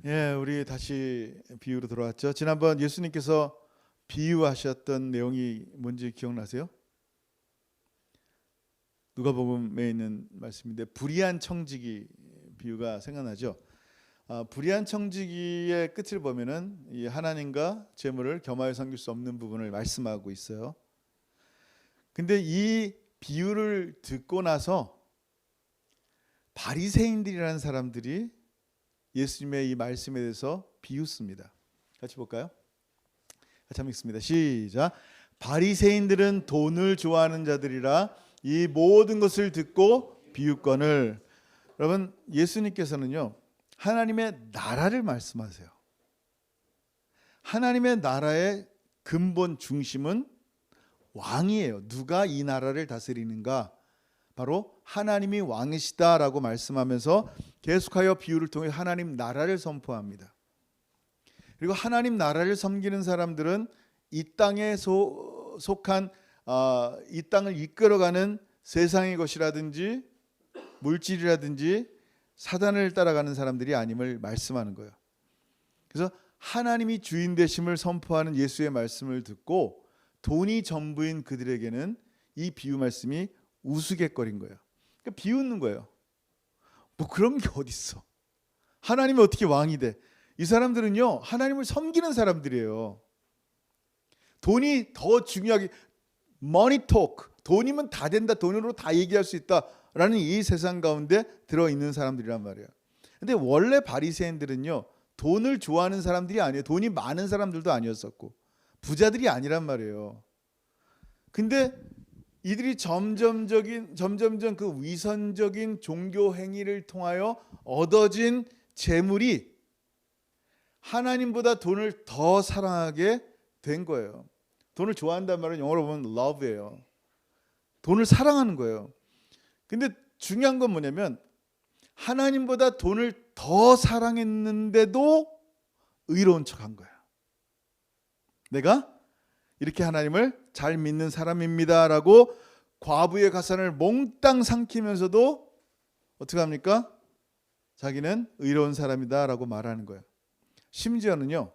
예, 우리 다시 비유로 돌아왔죠. 지난번 예수님께서 비유하셨던 내용이 뭔지 기억나세요? 누가복음에 있는 말씀인데 불의한 청지기 비유가 생각나죠. 불의한 청지기의 끝을 보면은 이 하나님과 재물을 겸하여 섬길 수 없는 부분을 말씀하고 있어요. 근데 이 비유를 듣고 나서 바리새인들이라는 사람들이 예수님의 이 말씀에 대해서 비웃습니다. 같이 볼까요? 같이 한번 읽습니다. 시작. 바리새인들은 돈을 좋아하는 자들이라 이 모든 것을 듣고 비웃거늘. 여러분, 예수님께서는요 하나님의 나라를 말씀하세요. 하나님의 나라의 근본 중심은 왕이에요. 누가 이 나라를 다스리는가? 바로 하나님이 왕이시다라고 말씀하면서 계속하여 비유를 통해 하나님 나라를 선포합니다. 그리고 하나님 나라를 섬기는 사람들은 이 땅에 속한 이 땅을 이끌어가는 세상의 것이라든지 물질이라든지 사단을 따라가는 사람들이 아님을 말씀하는 거예요. 그래서 하나님이 주인 되심을 선포하는 예수의 말씀을 듣고 돈이 전부인 그들에게는 이 비유 말씀이 우스갯거린 거예요. 그러니까 비웃는 거예요. 뭐 그런 게 어딨어. 하나님이 어떻게 왕이 돼? 이 사람들은요 하나님을 섬기는 사람들이에요. 돈이 더 중요하게 money talk, 돈이면 다 된다, 돈으로 다 얘기할 수 있다라는 이 세상 가운데 들어있는 사람들이란 말이에요. 근데 원래 바리새인들은요 돈을 좋아하는 사람들이 아니에요. 돈이 많은 사람들도 아니었었고 부자들이 아니란 말이에요. 근데 이들이 점점 그 위선적인 종교 행위를 통하여 얻어진 재물이 하나님보다 돈을 더 사랑하게 된 거예요. 돈을 좋아한다는 말은 영어로 보면 love예요. 돈을 사랑하는 거예요. 근데 중요한 건 뭐냐면 하나님보다 돈을 더 사랑했는데도 의로운 척한 거예요. 내가 이렇게 하나님을 잘 믿는 사람입니다라고 과부의 가산을 몽땅 삼키면서도 어떻게 합니까? 자기는 의로운 사람이다라고 말하는 거예요. 심지어는요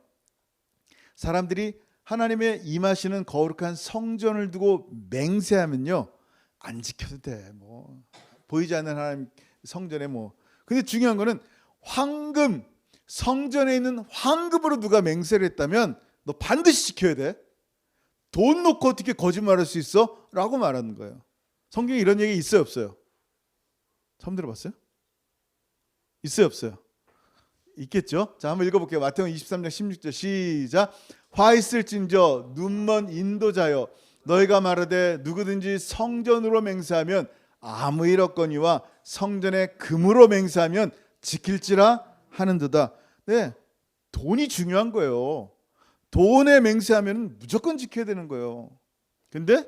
사람들이 하나님의 임하시는 거룩한 성전을 두고 맹세하면요 안 지켜도 돼. 뭐 보이지 않는 하나님 성전에 뭐. 근데 중요한 거는 황금, 성전에 있는 황금으로 누가 맹세를 했다면 너 반드시 지켜야 돼. 돈 놓고 어떻게 거짓말할 수 있어? 라고 말하는 거예요. 성경에 이런 얘기 있어요 없어요? 처음 들어봤어요? 있어요 없어요? 있겠죠? 자 한번 읽어볼게요. 마태복음 23장 16절 시작. 화 있을진저 눈먼 인도자여 너희가 말하되 누구든지 성전으로 맹세하면 아무 일 없거니와 성전에 금으로 맹세하면 지킬지라 하는도다. 네, 돈이 중요한 거예요. 돈에 맹세하면 무조건 지켜야 되는 거예요. 근데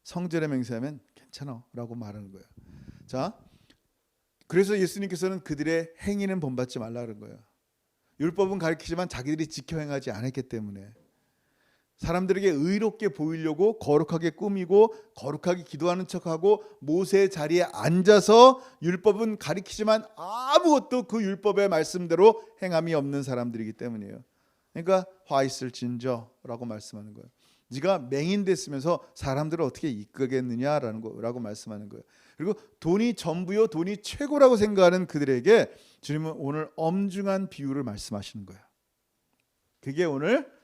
성전에 맹세하면 괜찮아 라고 말하는 거예요. 자, 그래서 예수님께서는 그들의 행위는 본받지 말라는 거예요. 율법은 가르치지만 자기들이 지켜 행하지 않았기 때문에 사람들에게 의롭게 보이려고 거룩하게 꾸미고 거룩하게 기도하는 척하고 모세의 자리에 앉아서 율법은 가르치지만 아무것도 그 율법의 말씀대로 행함이 없는 사람들이기 때문이에요. 그러니까 화 있을진저라고 말씀하는 거예요. 네가 맹인 됐으면서 사람들을 어떻게 이끌겠느냐라는 거라고 말씀하는 거예요. 그리고 돈이 전부요, 돈이 최고라고 생각하는 그들에게 주님은 오늘 엄중한 비유를 말씀하시는 거예요. 그게 오늘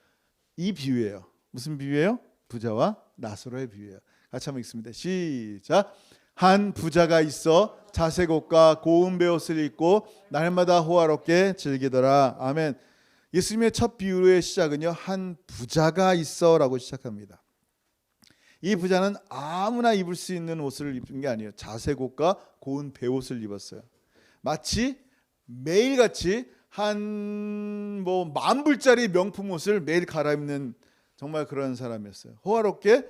이 비유예요. 무슨 비유예요? 부자와 나사로의 비유예요. 같이 한번 읽습니다. 시작. 한 부자가 있어 자색 옷과 고운 베옷을 입고 날마다 호화롭게 즐기더라. 아멘. 예수님의 첫 비유의 시작은요 한 부자가 있어라고 시작합니다. 이 부자는 아무나 입을 수 있는 옷을 입은 게 아니에요. 자색 옷과 고운 베옷을 입었어요. 마치 매일같이 한 뭐 10,000불짜리 명품 옷을 매일 갈아입는 정말 그런 사람이었어요. 호화롭게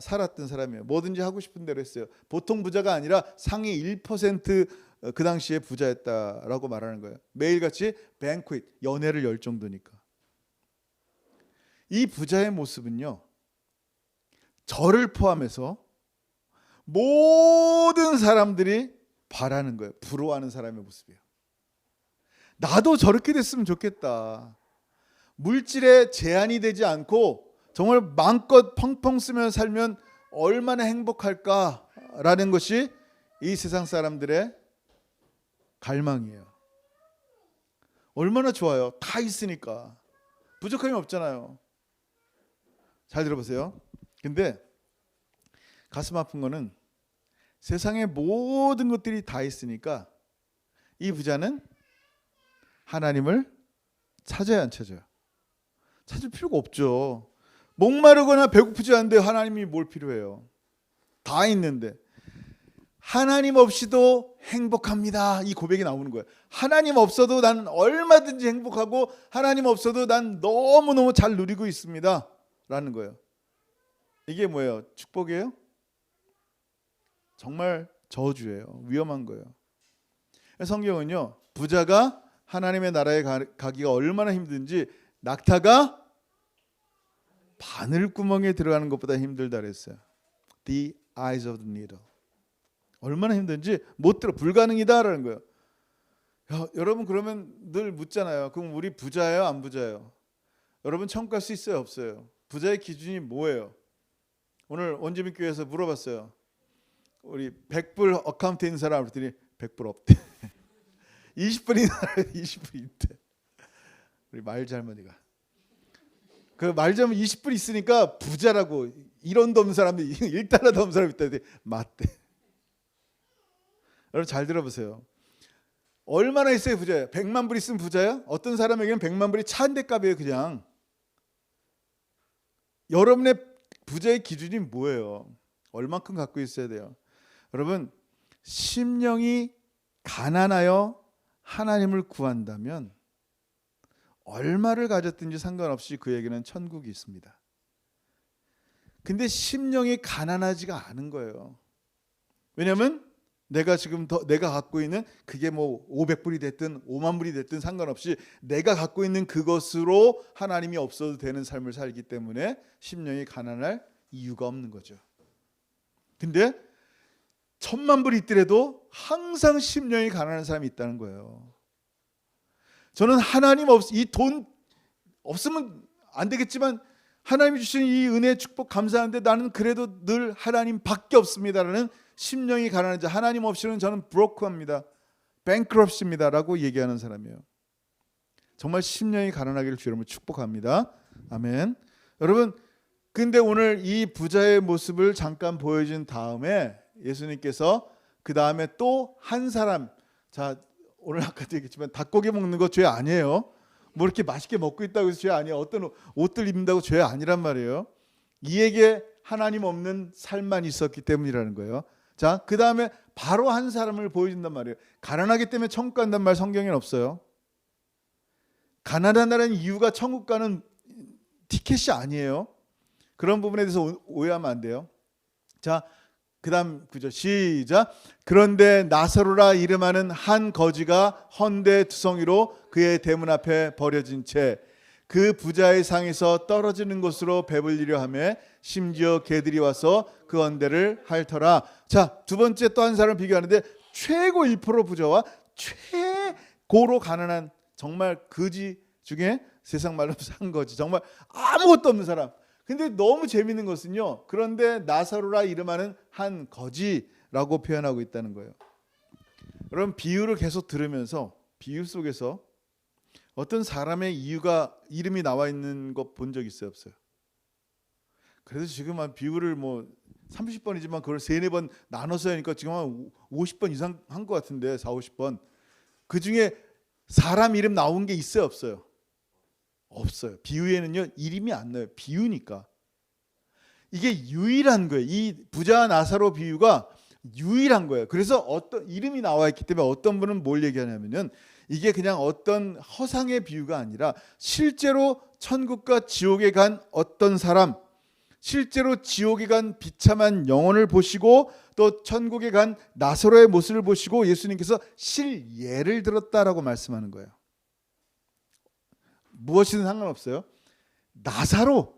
살았던 사람이에요. 뭐든지 하고 싶은 대로 했어요. 보통 부자가 아니라 상위 1% 그 당시에 부자였다라고 말하는 거예요. 매일같이 뱅퀴트, 연회를 열 정도니까. 이 부자의 모습은요 저를 포함해서 모든 사람들이 바라는 거예요. 부러워하는 사람의 모습이에요. 나도 저렇게 됐으면 좋겠다. 물질에 제한이 되지 않고 정말 마음껏 펑펑 쓰며 살면 얼마나 행복할까라는 것이 이 세상 사람들의 갈망이에요. 얼마나 좋아요. 다 있으니까. 부족함이 없잖아요. 잘 들어보세요. 근데 가슴 아픈 거는 세상의 모든 것들이 다 있으니까 이 부자는 하나님을 찾아야 안 찾아요? 찾을 필요가 없죠. 목마르거나 배고프지 않은데 하나님이 뭘 필요해요? 다 있는데. 하나님 없이도 행복합니다. 이 고백이 나오는 거예요. 하나님 없어도 난 얼마든지 행복하고 하나님 없어도 난 너무너무 잘 누리고 있습니다. 라는 거예요. 이게 뭐예요? 축복이에요? 정말 저주예요. 위험한 거예요. 성경은요, 부자가 하나님의 나라에 가기가 얼마나 힘든지 낙타가 바늘구멍에 들어가는 것보다 힘들다 그랬어요. The eyes of the needle. 얼마나 힘든지 못 들어, 불가능이다라는 거예요. 여러분 그러면 늘 묻잖아요. 그럼 우리 부자예요, 안 부자예요? 여러분 천국 갈 수 있어요, 없어요? 부자의 기준이 뭐예요? 오늘 원주민 교회에서 물어봤어요. 우리 100불 어카운트 있는 사람 그랬더니 100불 없대. 20불 있는 사람 20불 있대. 우리 말자 할머니가. 그 말자면 20불 있으니까 부자라고. 1원도 없는 사람이 1달러도 없는 사람이 있다. 맞대. 여러분 잘 들어보세요. 얼마나 있어야 부자예요? 100만 불 있으면 부자예요? 어떤 사람에게는 100만 불이 차 한 대 값이에요. 그냥. 여러분의 부자의 기준이 뭐예요? 얼만큼 갖고 있어야 돼요? 여러분, 심령이 가난하여 하나님을 구한다면 얼마를 가졌든지 상관없이 그에게는 천국이 있습니다. 근데 심령이 가난하지가 않은 거예요. 왜냐하면 내가 지금 내가 갖고 있는 그게 뭐 500불이 됐든 5만 불이 됐든 상관없이 내가 갖고 있는 그것으로 하나님이 없어도 되는 삶을 살기 때문에 심령이 가난할 이유가 없는 거죠. 근데 1000만 불이 있더라도 항상 심령이 가난한 사람이 있다는 거예요. 저는 하나님 이 돈 없으면 안 되겠지만 하나님이 주신 이 은혜 축복 감사한데 나는 그래도 늘 하나님밖에 없습니다라는 심령이 가난한 자, 하나님 없이는 저는 브로크합니다, bankruptcy입니다라고 얘기하는 사람이에요. 정말 심령이 가난하기를 주 여러분 축복합니다. 아멘. 여러분, 근데 오늘 이 부자의 모습을 잠깐 보여준 다음에 예수님께서 그 다음에 또 한 사람, 자 오늘 아까도 얘기했지만 닭고기 먹는 거 죄 아니에요. 뭐 이렇게 맛있게 먹고 있다고 해서 죄 아니에요. 어떤 옷들 입는다고 죄 아니란 말이에요. 이에게 하나님 없는 삶만 있었기 때문이라는 거예요. 자, 그 다음에 바로 한 사람을 보여준단 말이에요. 가난하기 때문에 천국 간단 말 성경에는 없어요. 가난하다는 이유가 천국 가는 티켓이 아니에요. 그런 부분에 대해서 오해하면 안 돼요. 자, 그 다음 구절 시작. 그런데 나사로라 이름하는 한 거지가 헌데 두성이로 그의 대문 앞에 버려진 채 그 부자의 상에서 떨어지는 곳으로 배불리려 하며 심지어 개들이 와서 그 헌데를 핥더라. 자, 두 번째 또 한 사람을 비교하는데 최고 1% 부자와 최고로 가난한 정말 거지 중에 세상 말로 산 거지, 정말 아무것도 없는 사람. 근데 너무 재밌는 것은요, 그런데 나사로라 이름하는 한 거지라고 표현하고 있다는 거예요. 여러분, 비유를 계속 들으면서 비유 속에서 어떤 사람의 이름이 나와 있는 거 본 적 있어요, 없어요? 그래서 지금 한 비유를 뭐 30번이지만 그걸 3-4번 나눠서 하니까 지금 한 50번 이상 한 것 같은데, 40-50번. 그 중에 사람 이름 나온 게 있어요, 없어요? 없어요. 비유에는요 이름이 안 나와요. 비유니까. 이게 유일한 거예요. 이 부자 나사로 비유가 유일한 거예요. 그래서 어떤 이름이 나와 있기 때문에 어떤 분은 뭘 얘기하냐면은 이게 그냥 어떤 허상의 비유가 아니라 실제로 천국과 지옥에 간 어떤 사람, 실제로 지옥에 간 비참한 영혼을 보시고 또 천국에 간 나사로의 모습을 보시고 예수님께서 실예를 들었다라고 말씀하는 거예요. 무엇이든 상관없어요. 나사로,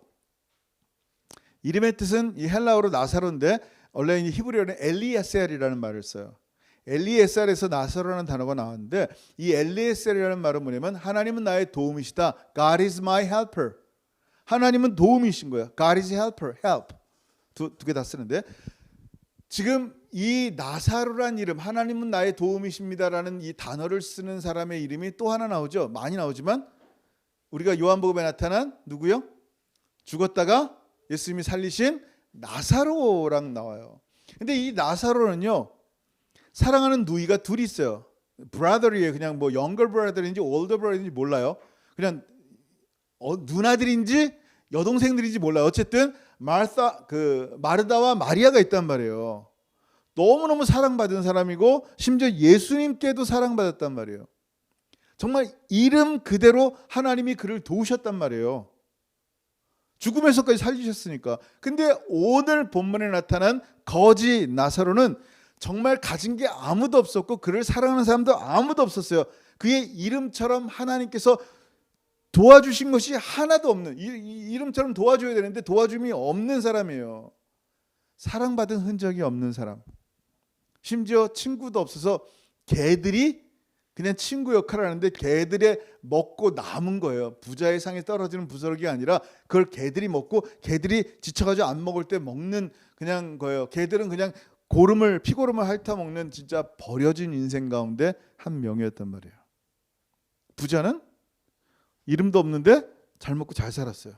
이름의 뜻은 이 헬라어로 나사로인데 원래 히브리어는 엘리야셀이라는 말을 써요. 엘리에셀에서 나사로라는 단어가 나왔는데 이 엘리에셀이라는 말은 뭐냐면 하나님은 나의 도움이시다. God is my helper. 하나님은 도움이신 거예요. God is helper, help. 두 개 다 쓰는데 지금 이 나사로란 이름, 하나님은 나의 도움이십니다라는 이 단어를 쓰는 사람의 이름이 또 하나 나오죠. 많이 나오지만 우리가 요한복음에 나타난 누구요? 죽었다가 예수님이 살리신 나사로랑 나와요. 근데 이 나사로는요, 사랑하는 누이가 둘이 있어요. brother이에요. 그냥 뭐 younger brother인지 older brother인지 몰라요. 그냥 누나들인지 여동생들인지 몰라요. 어쨌든 마르다와 마리아가 있단 말이에요. 너무너무 사랑받은 사람이고 심지어 예수님께도 사랑받았단 말이에요. 정말 이름 그대로 하나님이 그를 도우셨단 말이에요. 죽음에서까지 살리셨으니까. 근데 오늘 본문에 나타난 거지 나사로는 정말 가진 게 아무도 없었고 그를 사랑하는 사람도 아무도 없었어요. 그의 이름처럼 하나님께서 도와주신 것이 하나도 없는, 이름처럼 도와줘야 되는데 도와줌이 없는 사람이에요. 사랑받은 흔적이 없는 사람. 심지어 친구도 없어서 개들이 그냥 친구 역할을 하는데 개들의 먹고 남은 거예요. 부자의 상에 떨어지는 부스러기가 아니라 그걸 개들이 먹고 개들이 지쳐가지고 안 먹을 때 먹는 그냥 거예요. 개들은 그냥 피고름을 핥아먹는 진짜 버려진 인생 가운데 한 명이었단 말이에요. 부자는 이름도 없는데 잘 먹고 잘 살았어요.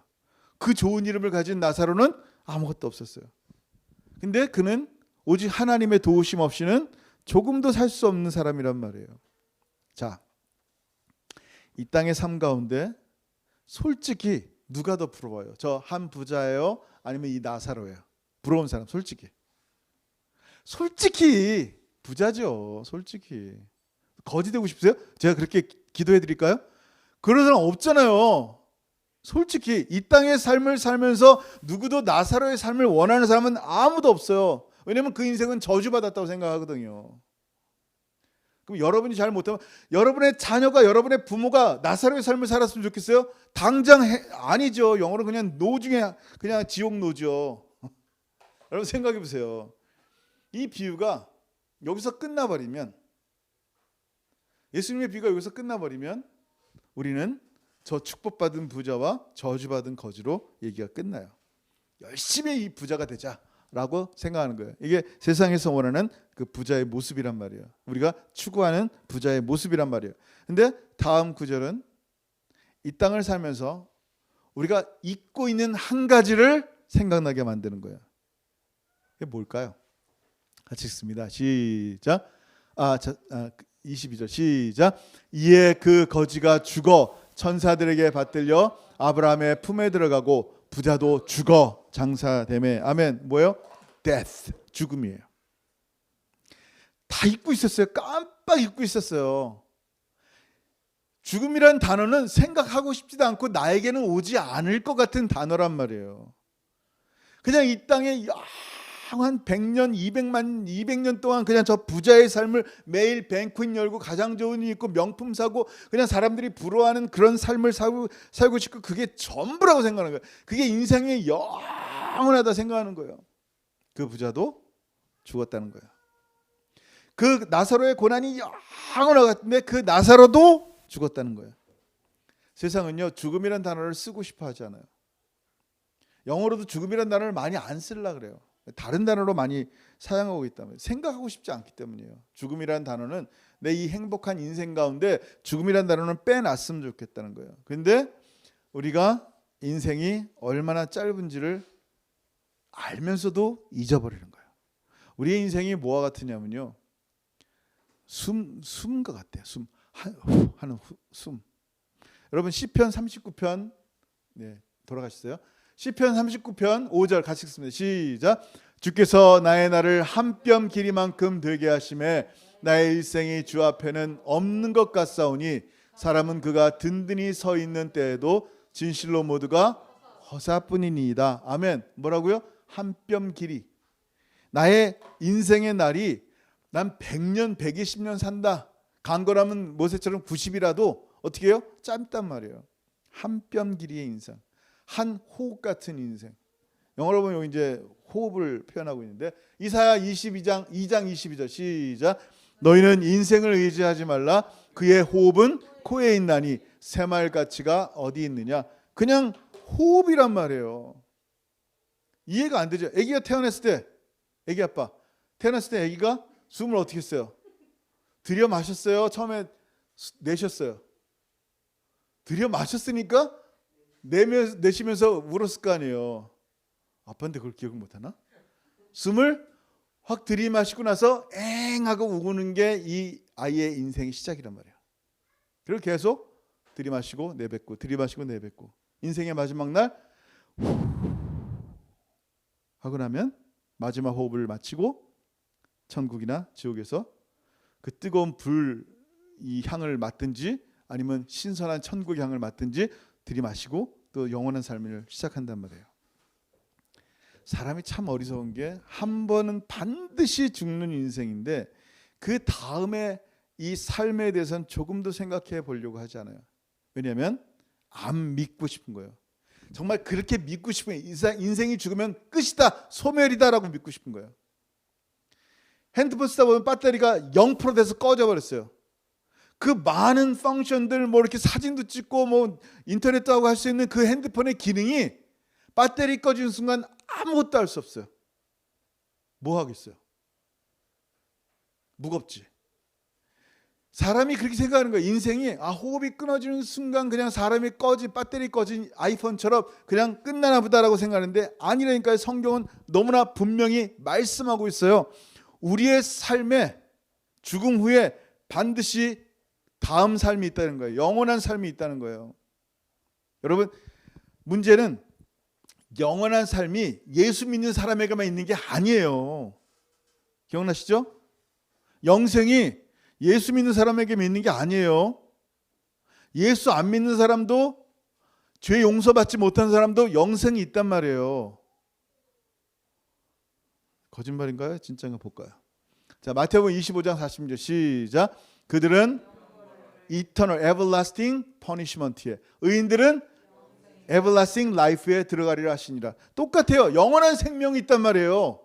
그 좋은 이름을 가진 나사로는 아무것도 없었어요. 근데 그는 오직 하나님의 도우심 없이는 조금도 살 수 없는 사람이란 말이에요. 자, 이 땅의 삶 가운데 솔직히 누가 더 부러워요? 저 한 부자예요? 아니면 이 나사로예요? 부러운 사람 솔직히 부자죠. 솔직히 거지 되고 싶으세요? 제가 그렇게 기도해 드릴까요? 그런 사람 없잖아요. 솔직히 이 땅의 삶을 살면서 누구도 나사로의 삶을 원하는 사람은 아무도 없어요. 왜냐하면 그 인생은 저주받았다고 생각하거든요. 그럼 여러분이 잘 못하면 여러분의 자녀가, 여러분의 부모가 나사로의 삶을 살았으면 좋겠어요? 당장 아니죠. 영어로 그냥 노 중에 그냥 지옥 노죠. 여러분 생각해 보세요. 이 비유가 여기서 끝나버리면, 예수님의 비유가 여기서 끝나버리면 우리는 저 축복받은 부자와 저주받은 거지로 얘기가 끝나요. 열심히 이 부자가 되자라고 생각하는 거예요. 이게 세상에서 원하는 그 부자의 모습이란 말이에요. 우리가 추구하는 부자의 모습이란 말이에요. 근데 다음 구절은 이 땅을 살면서 우리가 잊고 있는 한 가지를 생각나게 만드는 거예요. 그게 뭘까요? 같이 읽습니다. 시작. 22절 시작. 이에 그 거지가 죽어 천사들에게 받들려 아브라함의 품에 들어가고 부자도 죽어 장사되매. 아멘. 뭐예요? death, 죽음이에요. 다 잊고 있었어요. 깜빡 잊고 있었어요. 죽음이란 단어는 생각하고 싶지도 않고 나에게는 오지 않을 것 같은 단어란 말이에요. 그냥 이 땅에 한 100년, 200년 동안 그냥 저 부자의 삶을 매일 뱅크인 열고 가장 좋은 일 있고 명품 사고 그냥 사람들이 부러워하는 그런 삶을 살고 싶고 그게 전부라고 생각하는 거예요. 그게 인생의 영원하다 생각하는 거예요. 그 부자도 죽었다는 거예요. 그 나사로의 고난이 영원한 것 같은데 그 나사로도 죽었다는 거예요. 세상은요, 죽음이라는 단어를 쓰고 싶어 하지 않아요. 영어로도 죽음이라는 단어를 많이 안 쓰려고 그래요. 다른 단어로 많이 사용하고 있다면 생각하고 싶지 않기 때문이에요. 죽음이라는 단어는 내 이 행복한 인생 가운데 죽음이라는 단어는 빼놨으면 좋겠다는 거예요. 그런데 우리가 인생이 얼마나 짧은지를 알면서도 잊어버리는 거예요. 우리의 인생이 뭐와 같으냐면요, 숨과 같아요. 하는 숨. 여러분 시편 39편 돌아가셨어요? 시편 39편 5절 같이 읽습니다. 시작. 주께서 나의 날을 한 뼘 길이만큼 되게 하심에 나의 일생이 주 앞에는 없는 것 같사오니 사람은 그가 든든히 서 있는 때에도 진실로 모두가 허사뿐이니이다. 아멘. 뭐라고요? 한 뼘 길이. 나의 인생의 날이 난 100년 120년 산다. 강건하면 모세처럼 90이라도 어떻게 해요? 짧단 말이에요. 한 뼘 길이의 인생. 한 호흡 같은 인생. 영어로 보면 이제 호흡을 표현하고 있는데 이사야 22장 2장 22절 시작. 너희는 인생을 의지하지 말라. 그의 호흡은 코에 있나니 새말 가치가 어디 있느냐. 그냥 호흡이란 말이에요. 이해가 안 되죠. 아기가 태어났을 때, 아기 아빠 태어났을 때 아기가 숨을 어떻게 했어요? 들여 마셨어요? 처음에 내셨어요? 들여 마셨으니까 내쉬면서 울었을 거 아니에요. 아빠인데 그걸 기억을 못하나? 숨을 확 들이마시고 나서 엥 하고 우는 게 이 아이의 인생의 시작이란 말이에요. 그리고 계속 들이마시고 내뱉고 들이마시고 내뱉고 인생의 마지막 날 하고 나면 마지막 호흡을 마치고 천국이나 지옥에서 그 뜨거운 불 이 향을 맡든지 아니면 신선한 천국의 향을 맡든지 들이마시고 또 영원한 삶을 시작한단 말이에요. 사람이 참 어리석은 게 한 번은 반드시 죽는 인생인데 그 다음에 이 삶에 대해서는 조금도 생각해 보려고 하지 않아요. 왜냐하면 안 믿고 싶은 거예요. 정말 그렇게 믿고 싶은 거예요. 인생이 죽으면 끝이다, 소멸이다라고 믿고 싶은 거예요. 핸드폰 쓰다 보면 배터리가 0% 돼서 꺼져버렸어요. 그 많은 펑션들 뭐 이렇게 사진도 찍고 뭐 인터넷도 하고 할 수 있는 그 핸드폰의 기능이 배터리 꺼지는 순간 아무것도 할 수 없어요. 뭐 하겠어요? 무겁지. 사람이 그렇게 생각하는 거예요. 인생이 호흡이 끊어지는 순간 그냥 사람이 배터리 꺼진 아이폰처럼 그냥 끝나나 보다라고 생각하는데 아니라니까요. 성경은 너무나 분명히 말씀하고 있어요. 우리의 삶에 죽음 후에 반드시 다음 삶이 있다는 거예요. 영원한 삶이 있다는 거예요. 여러분, 문제는 영원한 삶이 예수 믿는 사람에게만 있는 게 아니에요. 기억나시죠? 영생이 예수 믿는 사람에게 있는 게 아니에요. 예수 안 믿는 사람도, 죄 용서받지 못한 사람도 영생이 있단 말이에요. 거짓말인가요? 진짜인가 볼까요? 자, 마태복음 25장 40절 시작. 그들은 eternal, everlasting punishment에, 의인들은 everlasting life에 들어가리라 하시니라. 똑같아요. 영원한 생명이 있단 말이에요.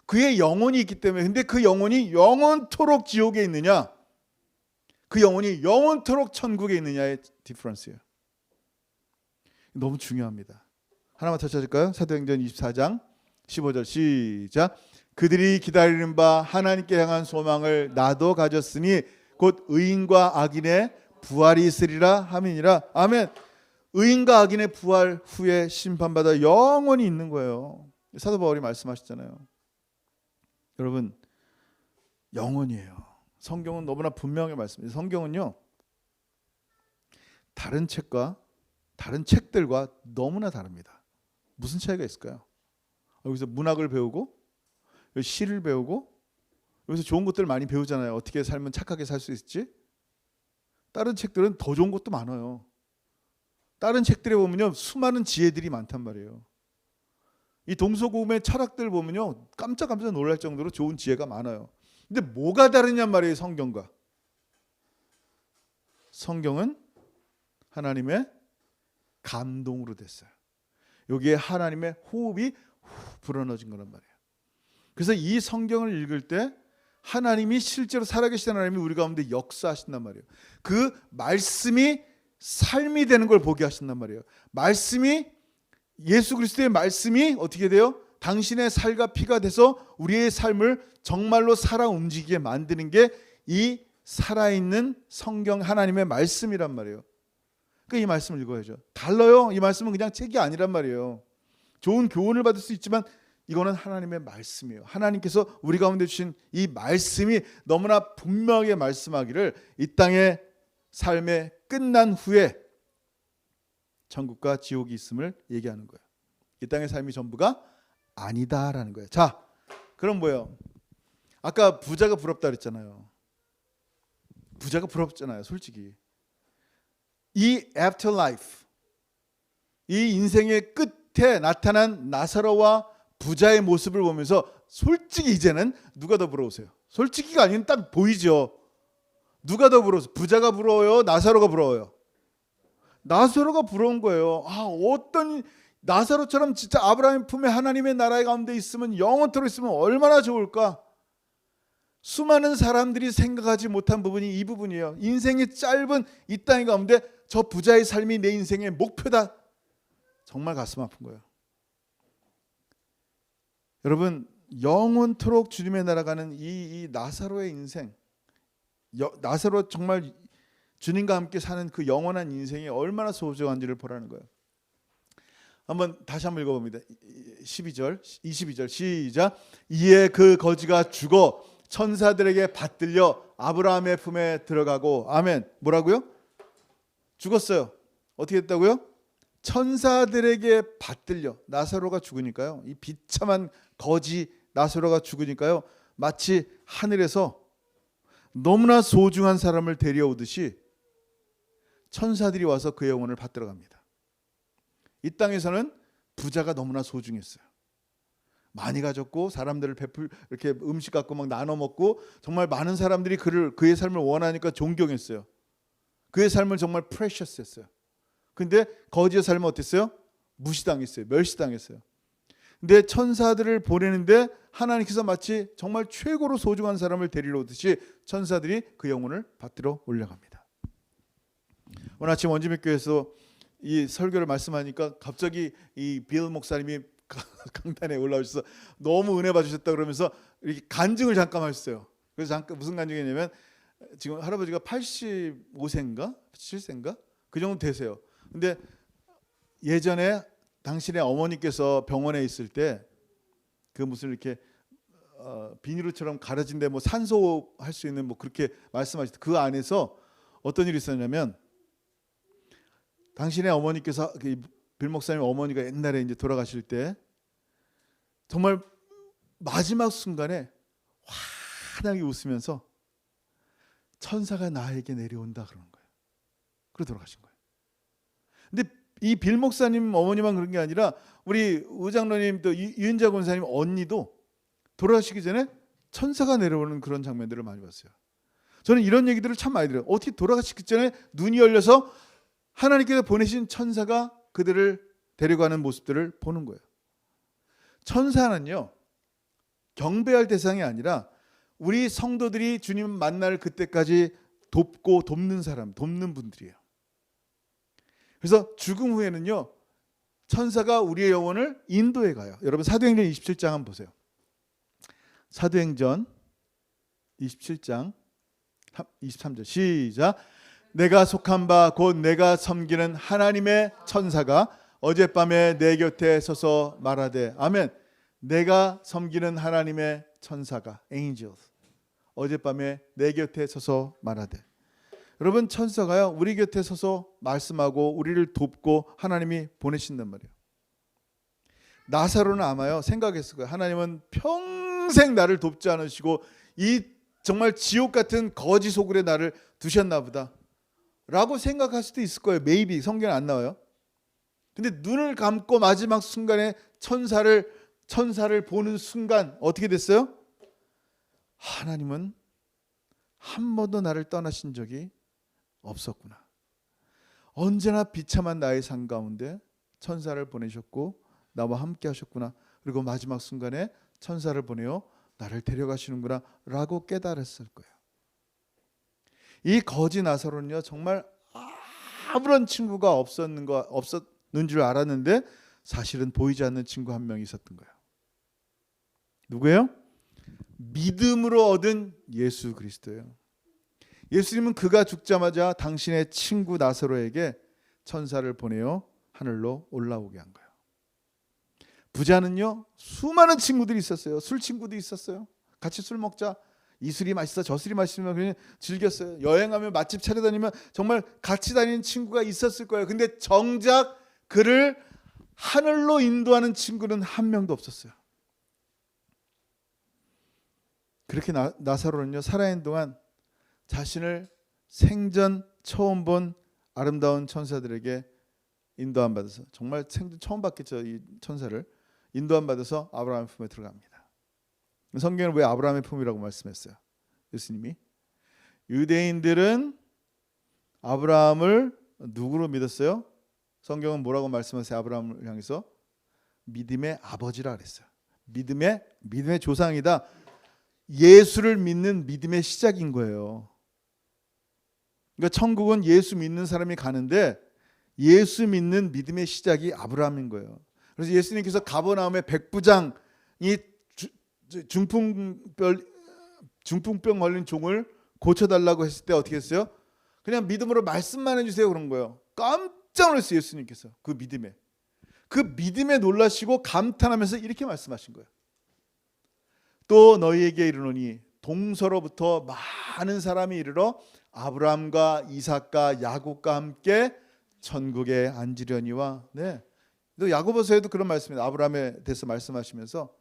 그의 영혼이 있기 때문에. 근데 그 영혼이 영원토록 지옥에 있느냐, 그 영혼이 영원토록 천국에 있느냐의 디퍼런스예요. 너무 중요합니다. 하나만 더 찾을까요? 사도행전 24장 15절 시작. 그들이 기다리는 바 하나님께 향한 소망을 나도 가졌으니 곧 의인과 악인의 부활이 있으리라 함이니라. 아멘. 의인과 악인의 부활 후에 심판받아 영원히 있는 거예요. 사도 바울이 말씀하셨잖아요. 여러분, 영원이에요. 성경은 너무나 분명하게 말씀해요. 성경은요, 다른 책과 다른 책들과 너무나 다릅니다. 무슨 차이가 있을까요? 여기서 문학을 배우고 시를 배우고 여기서 좋은 것들을 많이 배우잖아요. 어떻게 살면 착하게 살 수 있을지. 다른 책들은 더 좋은 것도 많아요. 다른 책들에 보면요, 수많은 지혜들이 많단 말이에요. 이 동서고금의 철학들 보면요, 깜짝깜짝 놀랄 정도로 좋은 지혜가 많아요. 근데 뭐가 다르냔 말이에요, 성경과. 성경은 하나님의 감동으로 됐어요. 여기에 하나님의 호흡이 불어넣어진 거란 말이에요. 그래서 이 성경을 읽을 때 하나님이 실제로 살아계신 하나님이 우리 가운데 역사하신단 말이에요. 그 말씀이 삶이 되는 걸 보게 하신단 말이에요. 말씀이, 예수 그리스도의 말씀이 어떻게 돼요? 당신의 살과 피가 돼서 우리의 삶을 정말로 살아 움직이게 만드는 게 이 살아있는 성경 하나님의 말씀이란 말이에요. 그러니까 이 말씀을 읽어야죠. 달라요. 이 말씀은 그냥 책이 아니란 말이에요. 좋은 교훈을 받을 수 있지만 이거는 하나님의 말씀이에요. 하나님께서 우리 가운데 주신 이 말씀이 너무나 분명하게 말씀하기를 이 땅의 삶의 끝난 후에 천국과 지옥이 있음을 얘기하는 거예요. 이 땅의 삶이 전부가 아니다라는 거예요. 자, 그럼 뭐예요? 아까 부자가 부럽다 그랬잖아요. 부자가 부럽잖아요, 솔직히. 이 afterlife, 이 인생의 끝에 나타난 나사로와 부자의 모습을 보면서 솔직히 이제는 누가 더 부러우세요? 솔직히가 아닌 딱 보이죠. 누가 더 부러우세요? 부자가 부러워요? 나사로가 부러워요? 나사로가 부러운 거예요. 어떤 나사로처럼 진짜 아브라함의 품에 하나님의 나라의 가운데 있으면, 영원토록 있으면 얼마나 좋을까? 수많은 사람들이 생각하지 못한 부분이 이 부분이에요. 인생이 짧은 이 땅 가운데 저 부자의 삶이 내 인생의 목표다. 정말 가슴 아픈 거예요. 여러분, 영원토록 주님의 나라 가는 이 나사로의 인생, 나사로 정말 주님과 함께 사는 그 영원한 인생이 얼마나 소중한지를 보라는 거예요. 한번 다시 한번 읽어봅니다. 12절, 22절 시작. 이에 그 거지가 죽어 천사들에게 받들려 아브라함의 품에 들어가고, 아멘. 뭐라고요? 죽었어요. 어떻게 됐다고요? 천사들에게 받들려. 나사로가 죽으니까요, 이 비참한 거지 나사로가 죽으니까요, 마치 하늘에서 너무나 소중한 사람을 데려오듯이 천사들이 와서 그의 영혼을 받들어 갑니다. 이 땅에서는 부자가 너무나 소중했어요. 많이 가졌고 사람들을 이렇게 음식 갖고 막 나눠 먹고, 정말 많은 사람들이 그의 삶을 원하니까 존경했어요. 그의 삶은 정말 프레셔스했어요. 근데 거지의 삶은 어땠어요? 무시당했어요. 멸시당했어요. 근데 천사들을 보내는데 하나님께서 마치 정말 최고로 소중한 사람을 데리러 오듯이 천사들이 그 영혼을 받들어 올려갑니다. 오늘 아침 원주민교회에서 이 설교를 말씀하니까 갑자기 이 빌 목사님이 강단에 올라오셔서 너무 은혜 받으셨다 그러면서 이렇게 간증을 잠깐 하셨어요. 그래서 잠깐 무슨 간증이냐면, 지금 할아버지가 85세인가 7세인가 그 정도 되세요. 근데 예전에 당신의 어머니께서 병원에 있을 때 그 무슨 이렇게 비닐로처럼 가려진 데 뭐 산소 할 수 있는 뭐 그렇게 말씀하셨어요. 그 안에서 어떤 일이 있었냐면, 당신의 어머니께서, 빌 목사님 어머니가 옛날에 이제 돌아가실 때 정말 마지막 순간에 환하게 웃으면서 천사가 나에게 내려온다 그러는 거예요. 그러고 돌아가신 거예요. 근데 이 빌 목사님 어머니만 그런 게 아니라 우리 의장로님 또 유인자 권사님 언니도 돌아가시기 전에 천사가 내려오는 그런 장면들을 많이 봤어요. 저는 이런 얘기들을 참 많이 들어요. 어떻게 돌아가시기 전에 눈이 열려서 하나님께서 보내신 천사가 그들을 데려가는 모습들을 보는 거예요. 천사는요, 경배할 대상이 아니라 우리 성도들이 주님 만날 그때까지 돕고 돕는 사람, 돕는 분들이에요. 그래서 죽음 후에는요, 천사가 우리의 영혼을 인도해 가요. 여러분 사도행전 27장 한번 보세요. 사도행전 27장 23절 시작. 내가 속한 바 곧 내가 섬기는 하나님의 천사가 어젯밤에 내 곁에 서서 말하되, 아멘. 내가 섬기는 하나님의 천사가, angels, 어젯밤에 내 곁에 서서 말하되. 여러분, 천사가요 우리 곁에 서서 말씀하고 우리를 돕고 하나님이 보내신단 말이에요. 나사로는 아마요 생각했을 거예요. 하나님은 평생 나를 돕지 않으시고 이 정말 지옥 같은 거지 소굴에 나를 두셨나 보다 라고 생각할 수도 있을 거예요. maybe. 성경에 안 나와요. 근데 눈을 감고 마지막 순간에 천사를 보는 순간 어떻게 됐어요? 하나님은 한 번도 나를 떠나신 적이 없었구나. 언제나 비참한 나의 삶 가운데 천사를 보내셨고 나와 함께 하셨구나. 그리고 마지막 순간에 천사를 보내어 나를 데려가시는구나 라고 깨달았을 거예요. 이 거지 나사로는요 정말 아무런 친구가 없었는 줄 알았는데 사실은 보이지 않는 친구 한 명 있었던 거예요. 누구예요? 믿음으로 얻은 예수 그리스도예요. 예수님은 그가 죽자마자 당신의 친구 나사로에게 천사를 보내어 하늘로 올라오게 한 거예요. 부자는요 수많은 친구들이 있었어요. 술 친구도 있었어요. 같이 술 먹자. 이 술이 맛있어 저 술이 맛있으면 그냥 즐겼어요. 여행하면 맛집 찾아다니면 정말 같이 다니는 친구가 있었을 거예요. 근데 정작 그를 하늘로 인도하는 친구는 한 명도 없었어요. 그렇게 나사로는요 살아있는 동안 자신을 생전 처음 본 아름다운 천사들에게 인도함 받아서, 정말 생전 처음 봤겠죠. 이 천사를 인도함 받아서 아브라함의 품에 들어갑니다. 성경은 왜 아브라함의 품이라고 말씀했어요? 예수님이 유대인들은 아브라함을 누구로 믿었어요? 성경은 뭐라고 말씀하세요? 아브라함을 향해서 믿음의 아버지라 그랬어요. 믿음의 조상이다. 예수를 믿는 믿음의 시작인 거예요. 그러니까 천국은 예수 믿는 사람이 가는데 예수 믿는 믿음의 시작이 아브라함인 거예요. 그래서 예수님께서 가버나움의 백부장이 중풍병 걸린 종을 고쳐달라고 했을 때 어떻게 했어요? 그냥 믿음으로 말씀만 해주세요 그런 거예요. 깜짝 놀랐어요. 예수님께서 그 믿음에 놀라시고 감탄하면서 이렇게 말씀하신 거예요. 또 너희에게 이르노니 동서로부터 많은 사람이 이르러 아브라함과 이삭과 야곱과 함께 천국에 앉으려니와. 네. 또 야고보서에도 그런 말씀입니다. 아브라함에 대해서 말씀하시면서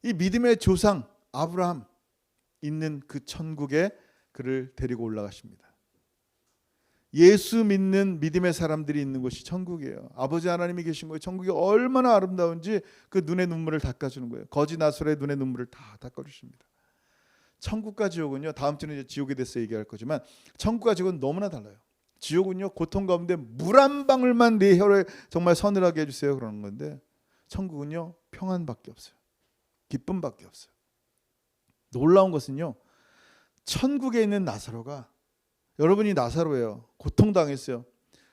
이 믿음의 조상 아브라함 있는 그 천국에 그를 데리고 올라가십니다. 예수 믿는 믿음의 사람들이 있는 곳이 천국이에요. 아버지 하나님이 계신 거예요. 천국이 얼마나 아름다운지 그 눈의 눈물을 닦아주는 거예요. 거지 나솔의 눈의 눈물을 다 닦아주십니다. 천국과 지옥은요, 다음 주는 이제 지옥에 대해서 얘기할 거지만 천국과 지옥은 너무나 달라요. 지옥은요, 고통 가운데 물 한 방울만 내 혀를 정말 서늘하게 해주세요 그러는 건데, 천국은요 평안밖에 없어요. 기쁨밖에 없어요. 놀라운 것은요, 천국에 있는 나사로가, 여러분이 나사로예요. 고통당했어요.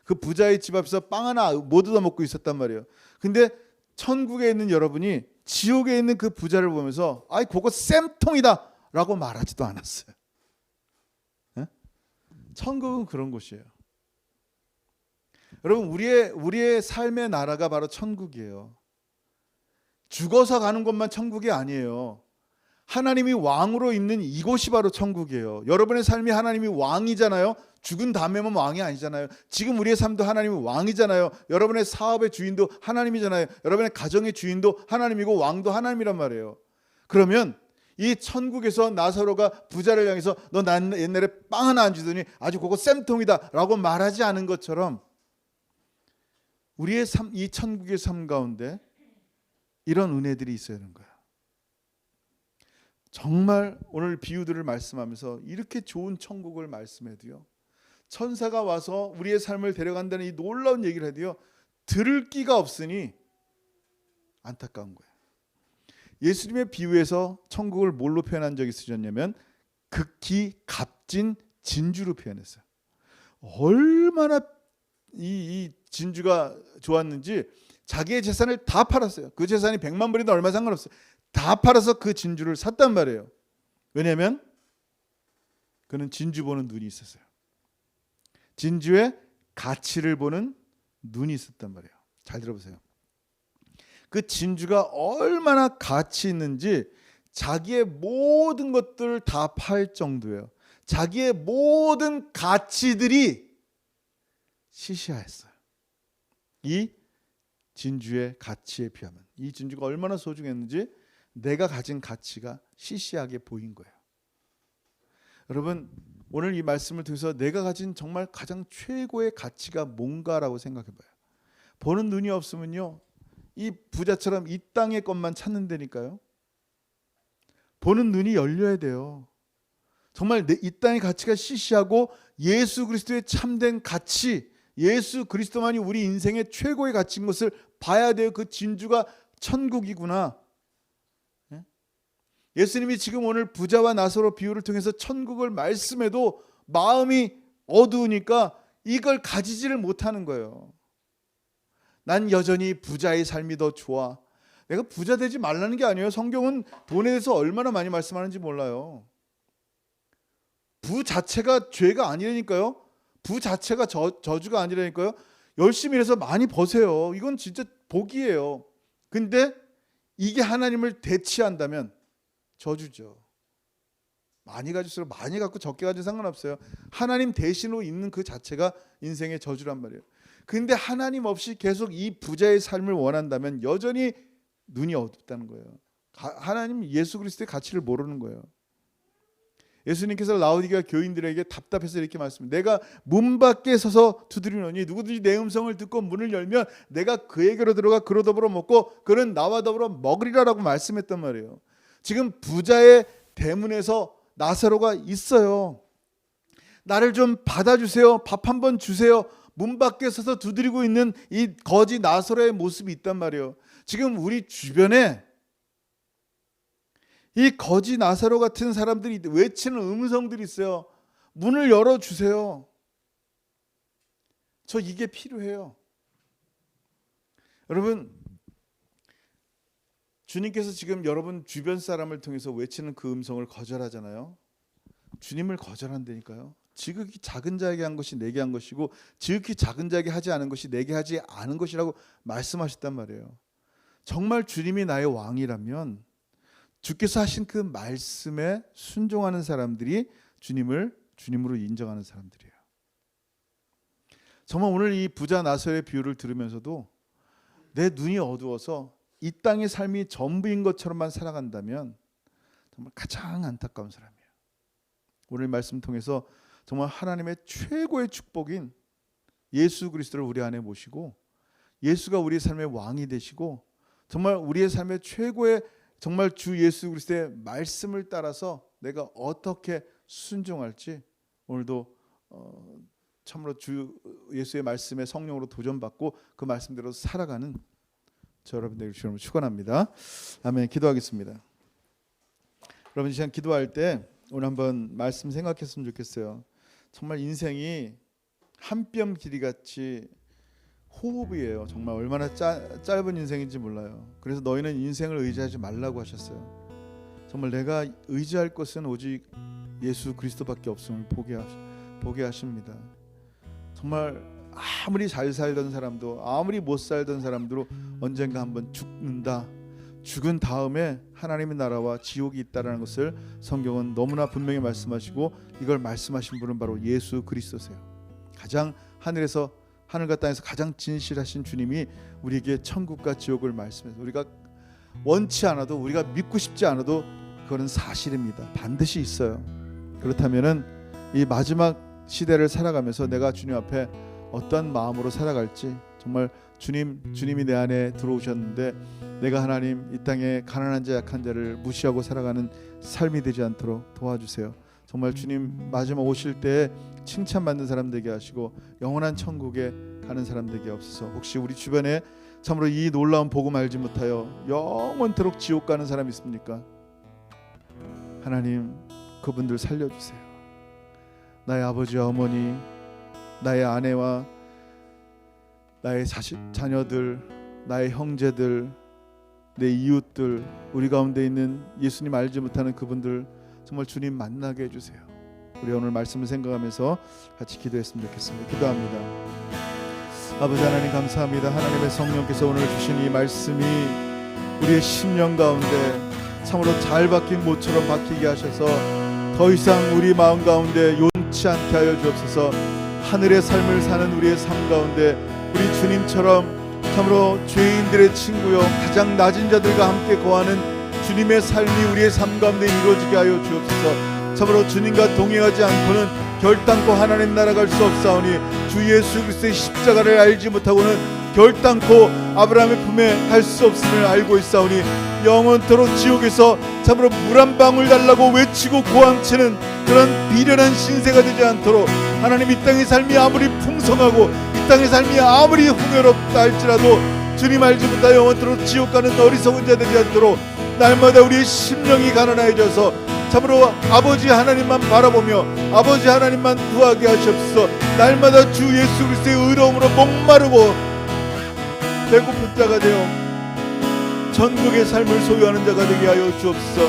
그 부자의 집 앞에서 빵 하나 못 얻어 먹고 있었단 말이에요. 근데 천국에 있는 여러분이 지옥에 있는 그 부자를 보면서 아이 그거 쌤통이다 라고 말하지도 않았어요. 네? 천국은 그런 곳이에요. 여러분, 우리의 삶의 나라가 바로 천국이에요. 죽어서 가는 것만 천국이 아니에요. 하나님이 왕으로 있는 이곳이 바로 천국이에요. 여러분의 삶이 하나님이 왕이잖아요. 죽은 다음에만 왕이 아니잖아요. 지금 우리의 삶도 하나님이 왕이잖아요. 여러분의 사업의 주인도 하나님이잖아요. 여러분의 가정의 주인도 하나님이고 왕도 하나님이란 말이에요. 그러면 이 천국에서 나사로가 부자를 향해서 너 난 옛날에 빵 하나 안 주더니 아주 그거 쌤통이다 라고 말하지 않은 것처럼 우리의 삶, 이 천국의 삶 가운데 이런 은혜들이 있어야 하는 거야. 정말 오늘 비유들을 말씀하면서 이렇게 좋은 천국을 말씀해도요, 천사가 와서 우리의 삶을 데려간다는 이 놀라운 얘기를 해도요, 들을 끼가 없으니 안타까운 거예요. 예수님의 비유에서 천국을 뭘로 표현한 적이 있으셨냐면 극히 값진 진주로 표현했어요. 얼마나 이 진주가 좋았는지 자기의 재산을 다 팔았어요. 그 재산이 100만 불이든 얼마 상관없어요. 다 팔아서 그 진주를 샀단 말이에요. 왜냐하면 그는 진주 보는 눈이 있었어요. 진주의 가치를 보는 눈이 있었단 말이에요. 잘 들어보세요. 그 진주가 얼마나 가치 있는지 자기의 모든 것들을 다 팔 정도예요. 자기의 모든 가치들이 시시하였어요. 이 진주의 가치에 비하면 이 진주가 얼마나 소중했는지 내가 가진 가치가 시시하게 보인 거예요. 여러분, 오늘 이 말씀을 통해서 내가 가진 정말 가장 최고의 가치가 뭔가라고 생각해 봐요. 보는 눈이 없으면요, 이 부자처럼 이 땅의 것만 찾는다니까요. 보는 눈이 열려야 돼요. 정말 이 땅의 가치가 시시하고 예수 그리스도의 참된 가치, 예수 그리스도만이 우리 인생의 최고의 가치인 것을 봐야 돼요. 그 진주가 천국이구나. 예수님이 지금 오늘 부자와 나사로 비유를 통해서 천국을 말씀해도 마음이 어두우니까 이걸 가지지를 못하는 거예요. 난 여전히 부자의 삶이 더 좋아. 내가 부자 되지 말라는 게 아니에요. 성경은 돈에 대해서 얼마나 많이 말씀하는지 몰라요. 부 자체가 죄가 아니라니까요. 부 자체가 저주가 아니라니까요. 열심히 해서 많이 버세요. 이건 진짜 복이에요. 근데 이게 하나님을 대치한다면 저주죠. 많이 가질수록 많이 갖고 적게 가진 상관없어요. 하나님 대신으로 있는 그 자체가 인생의 저주란 말이에요. 근데 하나님 없이 계속 이 부자의 삶을 원한다면 여전히 눈이 어둡다는 거예요. 하나님 예수 그리스도의 가치를 모르는 거예요. 예수님께서 라오디게아 교인들에게 답답해서 이렇게 말씀합니다. 내가 문 밖에 서서 두드리노니 누구든지 내 음성을 듣고 문을 열면 내가 그에게로 들어가 그로 더불어 먹고 그는 나와 더불어 먹으리라라고 말씀했단 말이에요. 지금 부자의 대문에서 나사로가 있어요. 나를 좀 받아주세요. 밥 한번 주세요. 문 밖에 서서 두드리고 있는 이 거지 나사로의 모습이 있단 말이에요. 지금 우리 주변에 이 거지 나사로 같은 사람들이 외치는 음성들이 있어요. 문을 열어주세요. 저 이게 필요해요. 여러분, 주님께서 지금 여러분 주변 사람을 통해서 외치는 그 음성을 거절하잖아요. 주님을 거절한다니까요. 지극히 작은 자에게 한 것이 내게 한 것이고 지극히 작은 자에게 하지 않은 것이 내게 하지 않은 것이라고 말씀하셨단 말이에요. 정말 주님이 나의 왕이라면 주께서 하신 그 말씀에 순종하는 사람들이 주님을 주님으로 인정하는 사람들이에요. 정말 오늘 이 부자 나사로의 비유를 들으면서도 내 눈이 어두워서 이 땅의 삶이 전부인 것처럼만 살아간다면 정말 가장 안타까운 사람이에요. 오늘 말씀 통해서 정말 하나님의 최고의 축복인 예수 그리스도를 우리 안에 모시고 예수가 우리의 삶의 왕이 되시고 정말 우리의 삶의 최고의 정말 주 예수 그리스도의 말씀을 따라서 내가 어떻게 순종할지 오늘도 참으로 주 예수의 말씀에 성령으로 도전받고 그 말씀대로 살아가는 저 여러분 되길 주님으로 축원합니다. 아멘. 기도하겠습니다. 여러분 이 시간 기도할 때 오늘 한번 말씀 생각했으면 좋겠어요. 정말 인생이 한 뼘 길이같이 호흡이에요. 정말 얼마나 짧은 인생인지 몰라요. 그래서 너희는 인생을 의지하지 말라고 하셨어요. 정말 내가 의지할 것은 오직 예수 그리스도밖에 없음을 보게 하십니다. 정말 아무리 잘 살던 사람도 아무리 못 살던 사람도 언젠가 한번 죽는다. 죽은 다음에 하나님의 나라와 지옥이 있다라는 것을 성경은 너무나 분명히 말씀하시고 이걸 말씀하신 분은 바로 예수 그리스도세요. 가장 하늘과 땅에서 가장 진실하신 주님이 우리에게 천국과 지옥을 말씀해서 우리가 원치 않아도 우리가 믿고 싶지 않아도 그거는 사실입니다. 반드시 있어요. 그렇다면은 이 마지막 시대를 살아가면서 내가 주님 앞에 어떤 마음으로 살아갈지 정말 주님이 내 안에 들어오셨는데 내가 하나님 이 땅에 가난한 자 약한 자를 무시하고 살아가는 삶이 되지 않도록 도와주세요. 정말 주님 마지막 오실 때 칭찬받는 사람 되게 하시고 영원한 천국에 가는 사람 되게 없어서 혹시 우리 주변에 참으로 이 놀라운 복음 알지 못하여 영원토록 지옥 가는 사람 있습니까? 하나님 그분들 살려주세요. 나의 아버지와 어머니 나의 아내와 나의 자녀들 나의 형제들 내 이웃들 우리 가운데 있는 예수님 알지 못하는 그분들 정말 주님 만나게 해주세요. 우리 오늘 말씀을 생각하면서 같이 기도했으면 좋겠습니다. 기도합니다. 아버지 하나님 감사합니다. 하나님의 성령께서 오늘 주신 이 말씀이 우리의 심령 가운데 참으로 잘 박힌 못처럼 박히게 하셔서 더 이상 우리 마음 가운데 요동치 않게 하여 주옵소서. 하늘의 삶을 사는 우리의 삶 가운데 우리 주님처럼 참으로 죄인들의 친구요 가장 낮은 자들과 함께 거하는 주님의 삶이 우리의 삶 가운데 이루어지게 하여 주옵소서. 참으로 주님과 동행하지 않고는 결단코 하나님 나라 갈 수 없사오니 주 예수 그리스도의 십자가를 알지 못하고는 결단코 아브라함의 품에 갈 수 없음을 알고 있사오니 영원토록 지옥에서 참으로 물 한 방울 달라고 외치고 고함치는 그런 비련한 신세가 되지 않도록 하나님 이 땅의 삶이 아무리 풍성하고 이 땅의 삶이 아무리 풍요롭다 할지라도 주님 알지 못하여 영원토록 지옥 가는 어리석은 자 되지 않도록 날마다 우리의 심령이 가난해져서 참으로 아버지 하나님만 바라보며 아버지 하나님만 구하게 하시옵소서. 날마다 주 예수 그리스도의 의로움으로 목마르고 배고픈 자가 되어 전국의 삶을 소유하는 자가 되게 하여 주옵소서.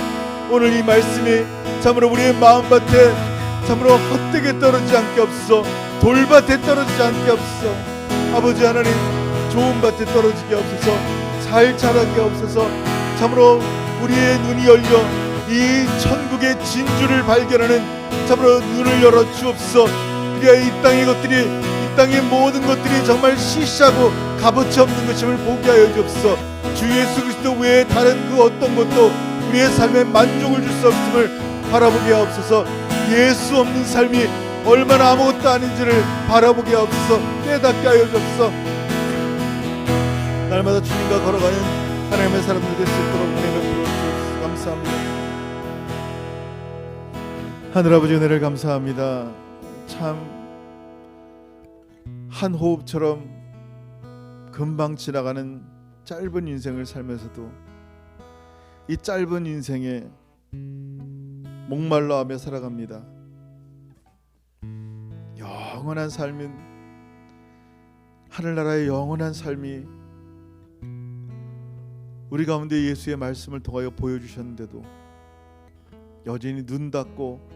오늘 이 말씀이 참으로 우리의 마음밭에 참으로 헛되게 떨어지지 않게 없소서. 돌밭에 떨어지지 않게 없소서. 아버지 하나님 좋은 밭에 떨어지게 없소서. 잘 자라게 없소서. 참으로 우리의 눈이 열려 이 천국의 진주를 발견하는 참으로 눈을 열어 주옵소서. 우리가 이 땅의 것들이 이 땅의 모든 것들이 정말 시시하고 값어치 없는 것임을 보게 하여 주옵소서. 주 예수 그리스도 외에 다른 그 어떤 것도 우리의 삶에 만족을 줄 수 없음을 바라보게 하옵소서. 예수 없는 삶이 얼마나 아무것도 아닌지를 바라보게 하옵소서. 깨닫게 하여 주옵소서. 날마다 주님과 걸어가는 하나님의 사람들 될 수 있도록 은혜 베풀어 주옵소서. 감사합니다. 하늘아버지 은혜를 감사합니다. 참 한 호흡처럼 금방 지나가는 짧은 인생을 살면서도 이 짧은 인생에 목말라하며 살아갑니다. 영원한 삶은, 하늘나라의 영원한 삶이 우리 가운데 예수의 말씀을 통하여 보여주셨는데도 여전히 눈 닫고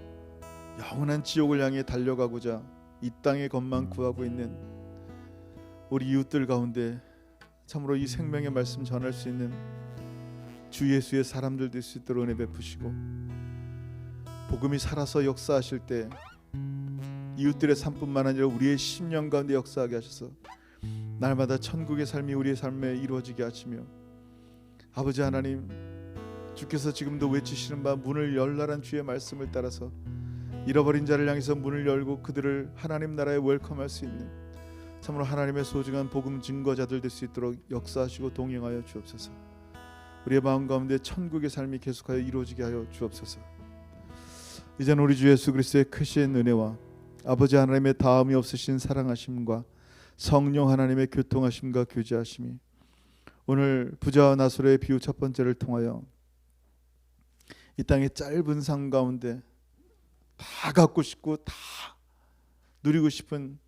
영원한 지옥을 향해 달려가고자 이 땅의 것만 구하고 있는 우리 이웃들 가운데 참으로 이 생명의 말씀 전할 수 있는 주 예수의 사람들 될 수 있도록 은혜 베푸시고, 복음이 살아서 역사하실 때 이웃들의 삶뿐만 아니라 우리의 심령 가운데 역사하게 하셔서 날마다 천국의 삶이 우리의 삶에 이루어지게 하시며, 아버지 하나님, 주께서 지금도 외치시는 바 문을 열라란 주의 말씀을 따라서 잃어버린 자를 향해서 문을 열고 그들을 하나님 나라에 웰컴할 수 있는 참으로 하나님의 소중한 복음 증거자들 될 수 있도록 역사하시고 동행하여 주옵소서. 우리의 마음 가운데 천국의 삶이 계속하여 이루어지게 하여 주옵소서. 이제는 우리 주 예수 그리스도의 크신 은혜와 아버지 하나님의 다함이 없으신 사랑하심과 성령 하나님의 교통하심과 교제하심이 오늘 부자와 나사로의 비유 첫 번째를 통하여 이 땅의 짧은 삶 가운데 다 갖고 싶고 다 누리고 싶은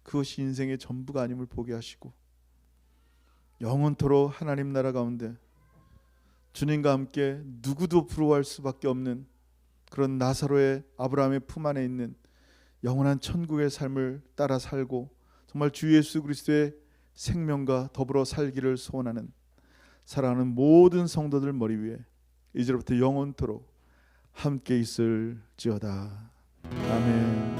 그것이 인생의 전부가 아님을 보게 하시고, 영원토록 하나님 나라 가운데 주님과 함께 누구도 부러워할 수밖에 없는 그런 나사로의 아브라함의 품 안에 있는 영원한 천국의 삶을 따라 살고 정말 주 예수 그리스도의 생명과 더불어 살기를 소원하는 사랑하는 모든 성도들 머리 위에 이제부터 영원토록 함께 있을지어다. 아멘.